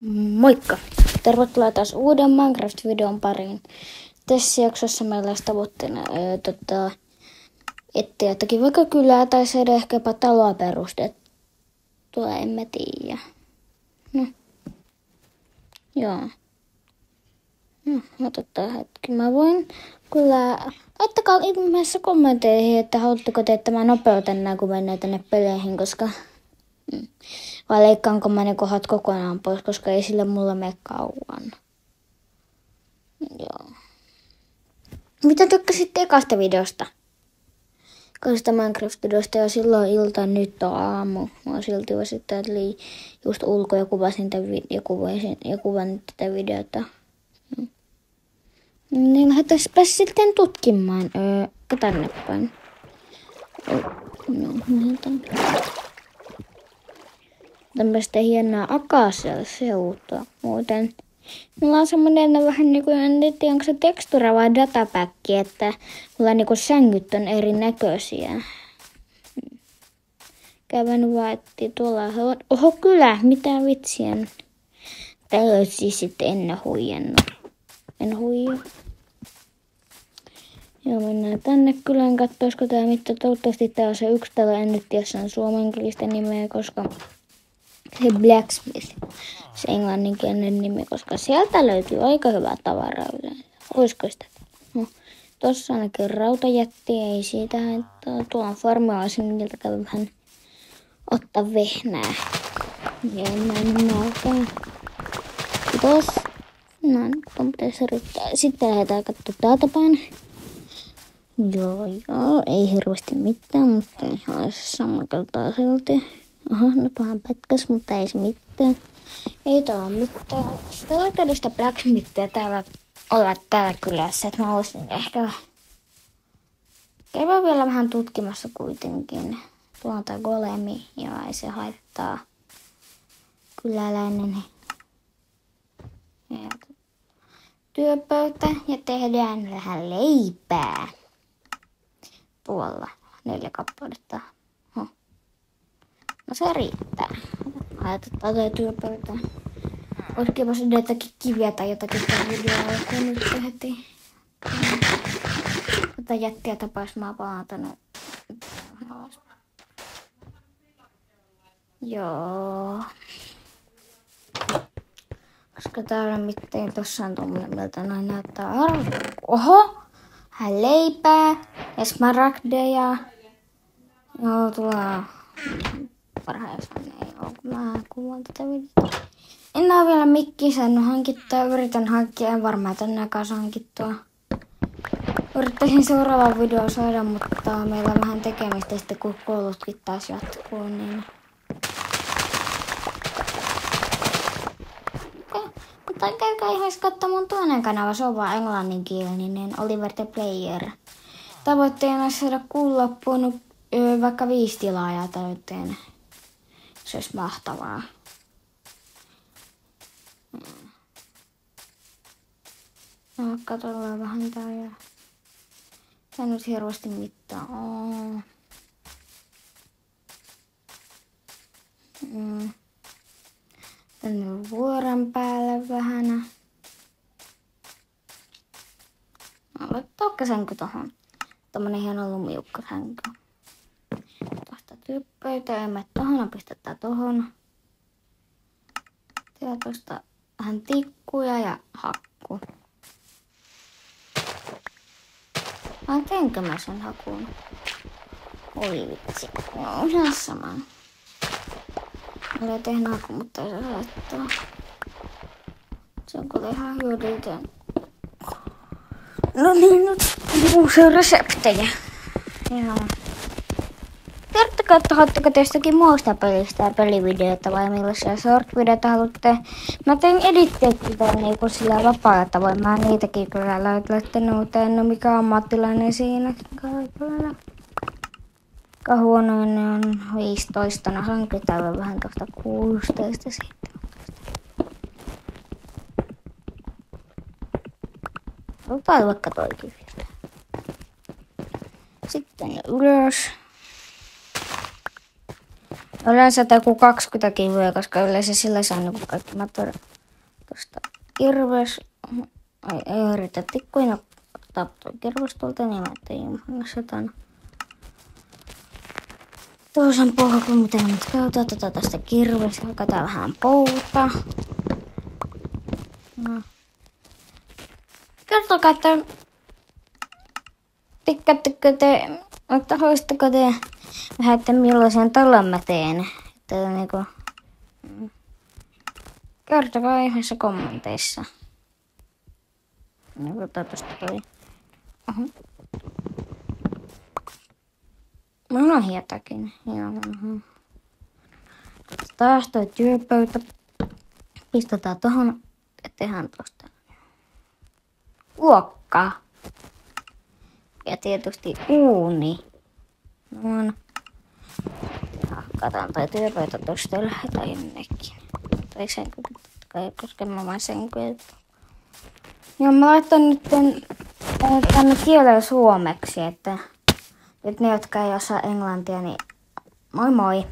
Moikka! Tervetuloa taas uuden Minecraft-videon pariin. Tässä jaksossa meillä olisi tavoitteena etsiä jotakin vaikka kylää tai saada ehkäpä taloa perustettua, en mä tiedä. No, joo. No, otetaan hetki. Mä voin kyllä... Laittakaa ihmeessä kommentteihin, että haluatteko te, että mä nopeutan nää, kun mennään tänne peleihin, koska... Vai leikkaanko mä ne kohdat kokonaan pois, koska ei sille mulla mene kauan. Joo. Mitä tykkäsitte ekasta videosta? Ekasta Minecraft-videosta jo silloin ilta, nyt on aamu. Mä oon silti osittain just ulko ja kuvasin kuvan tätä videota. Niin lähdetäänpä sitten tutkimaan. Tänne päin. Tämmöistä hienoa akasia-seutua. Muuten mulla on semmoinen vähän niin kuin, en tiedä onko se tekstura vai datapäkki, että mulla niin kuin sängyt on erinäköisiä. Kävän vaan, että tuolla on... Oho kyllä, mitä vitsiä. Tällöin sitten en huijannut. En huijaa. Joo, mennään tänne kylään katsoa, olisiko tää mitä. Toivottavasti tää on se yksi talo, en nyt tiedä, se on suomenkielistä nimeä, koska se Blacksmith, se englanninkielinen nimi, koska sieltä löytyy aika hyvää tavaraa yleensä. Olisiko sitä? No, tossa ainakin rautajätti, ei siitä haittaa. Tuolla on farmialaisen, niiltä käy vähän ottaa vehnää. Ja näin nälkää. Kiitos. No, tuon pitäisi yrittää. Sitten lähdetään katsoa täältä päin. Joo, ei hirveästi mitään, mutta ihan samankaltaa silti. Aha, no pahan pätkäs, mutta ei se mitään. Ei täällä mitään. Täällä on sitä Blacksmithia täällä olla täällä kylässä, että mä haluaisin ehkä käydä vielä vähän tutkimassa kuitenkin. Tuolla on tää golemi, ja ei se haittaa kyläläinen. Ja työpöytä ja tehdään vähän leipää. Tuolla 4 kappaletta. No se riittää. Laitetaan toi työpöytään. Olisikin voisi jotakin kiviä tai jotakin tämän videoa alkuun nyt heti. Tätä jättiä tapaisi mä palaan tänne. Joo. Koska täällä mitään tossa on tommonen, miltä noin näyttää arvo. Oho! Hän leipää ja smaragdeja. Joo, tuolla parhaillaan ei oo, kun mä kuvaan tätä videota. En oo vielä mikkiä saanut hankittua. Yritän hankkia, en varmaan tänään kanssa hankittua. Yrittäisin seuraavaan videoon saada, mutta meillä on vähän tekemistä sitten kun koulutkin taas jatkuu, niin... Mutta käykää ihan katsomaan mun toinen kanava, se on vaan englanninkielinen, Oliver the Player. Tavoitteena olisi saada kuun loppuun vaikka 5 tilaajaa täyteen. Se olisi mahtavaa. No, katsotaan vähän täällä. Tää nyt hirveästi mitään oo. Tänne vuoren päälle vähän. Laittaa sänky tohon. Tommonen hieno lumiukka sänky. Tosta työpöytä, ei mene tohon, pistetään tohon. Ja tosta vähän tikkuja ja hakku. Vai teenkö mä sen hakun? Oi vitsi, no se on sama. Olen tehnyt haku, mutta ei saa laittaa. Se on kyllä ihan hyödytön. No niin, nyt uusia reseptejä. Joo. Kertokaa, että haluatteko teistäkin muusta pelistä ja pelivideota vai millaisia short-videoita haluatte. Mä tein editteetkin niinku sillä vapaa-ajata, voin mä niitäkin kyllä laittanut, mutta en oo mikään ammattilainen siinä. Aika huonoin ne on 15, no hankitaan vähän tuosta 16 sitten. Otetaan vaikka toikin vielä. Sitten ylös. Yleensä joku 20 kiloa, koska yleensä sillä saa niinku kaikki matori tuosta kirves. Ei yritä tikkuina ottaa tuo kirves tuolta, niin mä tein jumala tämän toisen polkun, mitä nyt käytetään. Otetaan tästä kirves, hakataan vähän pouta. No. Kertokaa, että tykkäättekö te, että haluaisitteko te vähän, että millaisen talon mä teen. Että niinku, kertokaa yhdessä kommenteissa. Niin toivottavasti toi. Mulla on hietakin. Joo. Taas toi työpöytä. Pistetään tohon ja tehdään tosta luokkaa. Ja tietysti uuni. No. Hakataan toi työpöytä tosta ja lähdetään jonnekin. Tai senky, koska mä vaan senky. Ja mä laitan nyt tänne kielen suomeksi, että nyt ne, jotka ei osaa englantia, niin moi moi!